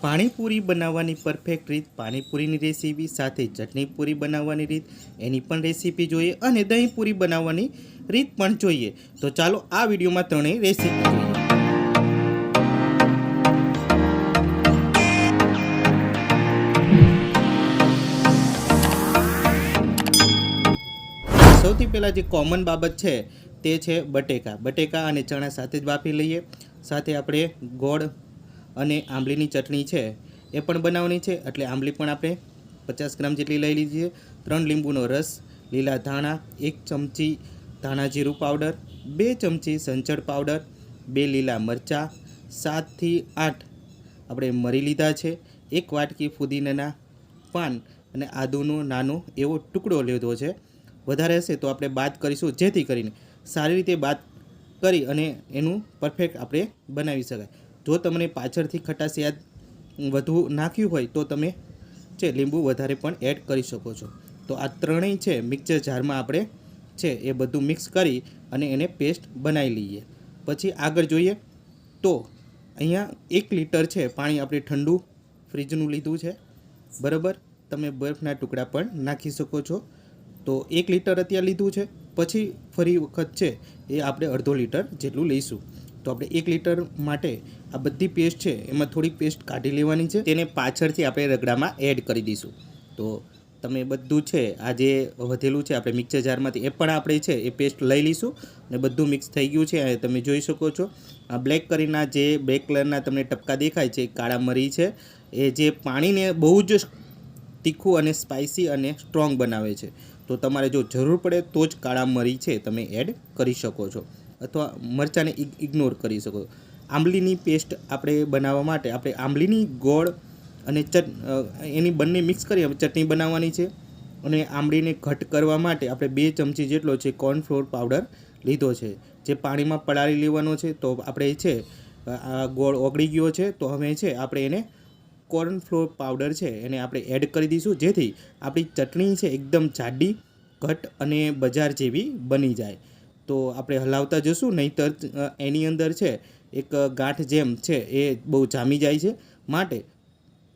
પાણીપુરી બનાવવાની પરફેક્ટ રીત, પાણીપુરીની રેસીપી સાથે ચટણી પૂરી બનાવવાની રીત, એની પણ રેસીપી જોઈએ અને દહીં પૂરી બનાવવાની રીત પણ જોઈએ. તો ચાલો આ વિડીયોમાં ત્રણેય રેસીપી જોઈએ. સૌથી પહેલાં જે કોમન બાબત છે તે છે બટેકા અને ચણા સાથે જ બાફી લઈએ. સાથે આપણે ગોળ અને આંબલીની ચટણી છે એ પણ બનાવવાની છે, એટલે આંબલી પણ આપણે 50 ગ્રામ જેટલી લઈ લીધી. 3 લીંબુનો રસ, લીલા ધાણા, 1 ચમચી ધાણા જીરું પાવડર, 2 ચમચી સંચળ પાવડર, 2 લીલા મરચાં, 7 થી 8 આપણે મરી લીધા છે, 1 વાટકી ફુદીનાના પાન અને આદુનો નાનો એવો ટુકડો લીધો છે. વધારે હશે તો આપણે બાદ કરીશું, જેથી કરીને સારી રીતે બાદ કરી અને એનું પરફેક્ટ આપણે બનાવી શકાય. જો તમને પાછળથી ખટાશ યાદ વધુ નાખ્યું હોય તો તમે લીંબુ વધારે પણ એડ કરી શકો છો. તો આ ત્રણેય છે મિક્સર જારમાં આપણે એ બધું મિક્સ કરી અને એને પેસ્ટ બનાવી લઈએ. પછી આગળ જોઈએ તો અહીંયા 1 લીટર છે પાણી આપણે ઠંડુ ફ્રીજનું લીધું છે, બરાબર. તમે બરફના ટુકડા પણ નાખી શકો છો. તો 1 લીટર અત્યારે લીધું છે, પછી ફરી વખત છે એ આપણે અડધો લીટર જેટલું લઈશું. તો આપણે 1 લીટર માટે આ બધી પેસ્ટ છે એમાં થોડીક પેસ્ટ કાઢી લેવાની છે, તેને પાછળથી આપણે રગડામાં એડ કરી દઈશું. તો તમે બધું છે આ જે વધેલું છે આપણે મિક્સર જારમાંથી એ પણ આપણે છે એ પેસ્ટ લઈ લઈશું અને બધું મિક્સ થઈ ગયું છે. તમે જોઈ શકો છો આ બ્લેક કલરના જે બ્લેક કલરના તમને ટપકા દેખાય છે કાળા મરી છે, એ જે પાણીને બહુ જ તીખું અને સ્પાઇસી અને સ્ટ્રોંગ બનાવે છે. તો તમારે જો જરૂર પડે તો જ કાળા મરી છે તમે એડ કરી શકો છો, અથવા મરચાંને ઇગ્નોર કરી શકો. આંબલીની પેસ્ટ આપણે બનાવવા માટે આપણે આંબલીની ગોળ અને એની બંને મિક્સ કરી ચટણી બનાવવાની છે. અને આંબલીને ઘટ કરવા માટે આપણે 2 ચમચી જેટલો છે કોર્નફ્લોર પાવડર લીધો છે, જે પાણીમાં પલાળી લેવાનો છે. તો આપણે છે આ ગોળ ઓગળી ગયો છે, તો હવે છે આપણે એને કોર્નફ્લોર પાવડર છે એને આપણે એડ કરી દઈશું, જેથી આપણી ચટણી છે એકદમ જાડી, ઘટ અને બજાર જેવી બની જાય. તો આપણે હલાવતા જશું, નહીંતર એની અંદર છે એક ગાંઠ જેમ છે એ બહુ જામી જાય છે. માટે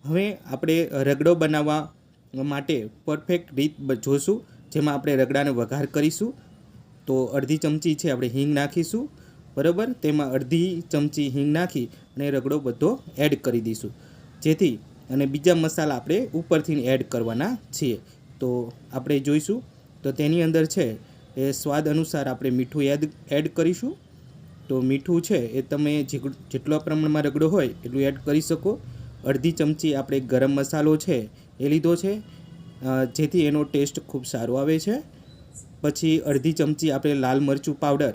હવે આપણે રગડો બનાવવા માટે પરફેક્ટ રીત જોશું, જેમાં આપણે રગડાને વઘાર કરીશું. તો અડધી ચમચી છે આપણે હિંગ નાખીશું, બરાબર. તેમાં અડધી ચમચી હિંગ નાખી અને રગડો બધો એડ કરી દઈશું, જેથી અને બીજા મસાલા આપણે ઉપરથી એડ કરવાના છીએ. તો આપણે જોઈશું તો તેની અંદર છે એ સ્વાદ અનુસાર આપણે મીઠું એડ કરીશું. તો મીઠું છે એ તમે જેટલા પ્રમાણમાં રગડો હોય એટલું એડ કરી શકો. અડધી ચમચી આપણે ગરમ મસાલો છે એ લીધો છે, જેથી એનો ટેસ્ટ ખૂબ સારો આવે છે. પછી અડધી ચમચી આપણે લાલ મરચું પાવડર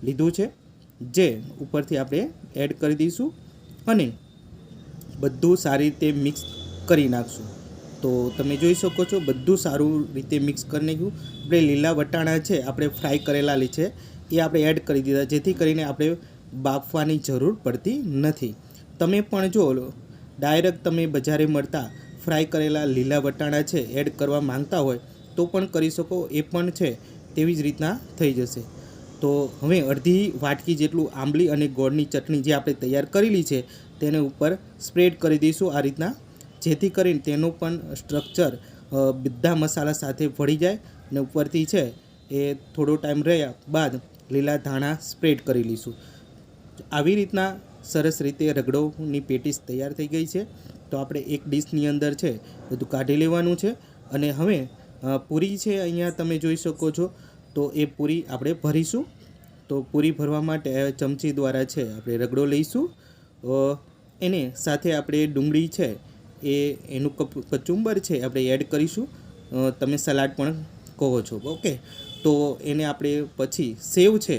લીધું છે, જે ઉપરથી આપણે એડ કરી દઈશું અને બધું સારી રીતે મિક્સ કરી નાખશું. તો તમે જોઈ શકો છો બધું સારું રીતે મિક્સ કરી નાખ્યું. આપણે લીલા વટાણા છે આપણે ફ્રાય કરેલા છે એ આપણે એડ કરી દીધા, જેથી કરીને આપણે બાફવાની જરૂર પડતી નથી. તમે પણ જો ડાયરેક્ટ તમે બજારે મળતા ફ્રાય કરેલા લીલા વટાણા છે એડ કરવા માંગતા હોય તો પણ કરી શકો, એ પણ છે તેવી જ રીતના થઈ જશે. તો હવે અડધી વાટકી જેટલું આંબલી અને ગોળની ચટણી જે આપણે તૈયાર કરેલી છે તેને ઉપર સ્પ્રેડ કરી દઈશું આ રીતના, જેથી કરીને તેનું પણ સ્ટ્રક્ચર બધા મસાલા સાથે ભળી જાય. અને ઉપરથી છે એ થોડો ટાઈમ રહ્યા બાદ લીલા ધાણા સ્પ્રેડ કરી લઈશું. આવી રીતના સરસ રીતે રગડોની પેટીસ તૈયાર થઈ ગઈ છે. તો આપણે એક ડીશની અંદર છે બધું કાઢી લેવાનું છે. અને હવે પૂરી છે અહીંયા તમે જોઈ શકો છો, તો એ પૂરી આપણે ભરીશું. તો પૂરી ભરવા માટે ચમચી દ્વારા છે આપણે રગડો લઈશું, એને સાથે આપણે ડુંગળી છે એનું કચુંબર છે આપણે એડ કરીશું. તમે સલાડ પણ કહો છો, ઓકે. તો એને આપણે પછી સેવ છે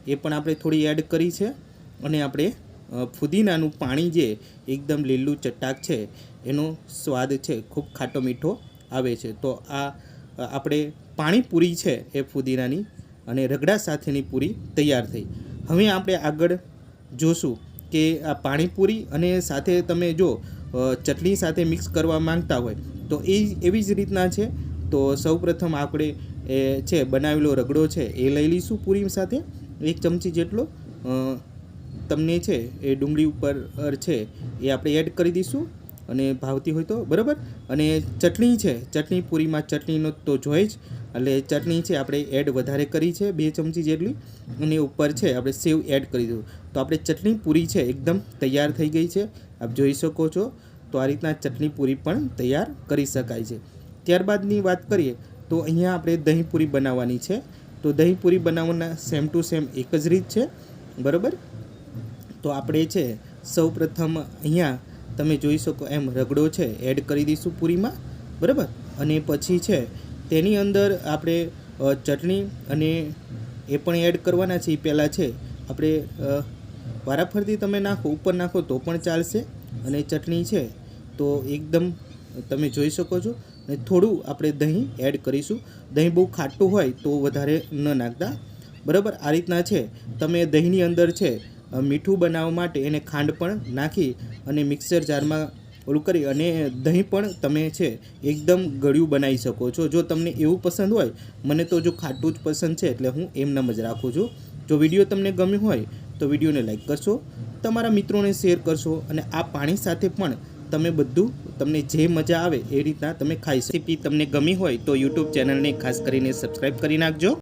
એ પણ આપણે થોડી એડ કરી છે. અને આપણે ફુદીનાનું પાણી જે એકદમ લીલું ચટાક છે એનો સ્વાદ છે ખૂબ ખાટો મીઠો આવે છે. તો આ આપણે પાણીપુરી છે એ ફુદીનાની અને રગડા સાથેની પૂરી તૈયાર થઈ. હવે આપણે આગળ જોશું કે આ પાણીપુરી અને સાથે તમે જો ચટણી સાથે મિક્સ કરવા માંગતા હોય તો એ એવી જ રીતના છે. તો સૌપ્રથમ આપણે બનાવેલો રગડો છે એ લઈ લઈશું પૂરી સાથે 1 ચમચી જેટલો. તમને છે એ ડુંગળી ઉપર છે એ આપણે એડ કરી દઈશું અને ભાવતી હોય તો બરાબર. અને ચટણી છે, ચટણી પૂરીમાં ચટણીનો તો જોઈએ જ, એટલે ચટણી છે આપણે એડ વધારે કરી છે 2 ચમચી જેટલી, અને ઉપર છે આપણે સેવ એડ કરી દઉં. તો આપણે ચટણી પૂરી છે એકદમ તૈયાર થઈ ગઈ છે, આપ જોઈ શકો છો. તો આ રીતના ચટણી પૂરી પણ તૈયાર કરી શકાય છે. ત્યારબાદની વાત કરીએ તો અહીંયા આપણે દહીં પૂરી બનાવવાની છે. તો દહીં પૂરી બનાવવાના સેમ ટુ સેમ એક જ રીત છે, બરાબર. તો આપણે છે સૌ પ્રથમ અહીંયા તમે જોઈ શકો એમ રગડો છે એડ કરી દઈશું પૂરીમાં, બરાબર. અને પછી છે તેની અંદર આપણે ચટણી અને એ પણ એડ કરવાના છે. એ પહેલાં છે આપણે વારાફરતી તમે નાખો, ઉપર નાખો તો પણ ચાલશે. અને ચટણી છે તો એકદમ તમે જોઈ શકો છો. અને થોડું આપણે દહીં એડ કરીશું. દહીં બહુ ખાટું હોય તો વધારે ન નાખતા, બરાબર. આ રીતના છે તમે દહીંની અંદર છે મીઠું બનાવવા માટે એને ખાંડ પણ નાખી અને મિક્સર જારમાં ઓલું કરી અને દહીં પણ તમે છે એકદમ ગળ્યું બનાવી શકો છો. જો તમને એવું પસંદ હોય, મને તો જો ખાટું જ પસંદ છે એટલે હું એમનેમ જ રાખું છું. જો વિડીયો તમને ગમ્યો હોય તો વિડીયોને લાઈક કરશો, તમારા મિત્રોને શેર કરશો, અને આ પાણી સાથે પણ તમે બધું તમને જે મજા આવે એ રીતના તમે ખાઈ શકો. રેસીપી તમને ગમી હોય તો યુટ્યુબ ચેનલને ખાસ કરીને સબસ્ક્રાઈબ કરી નાખજો.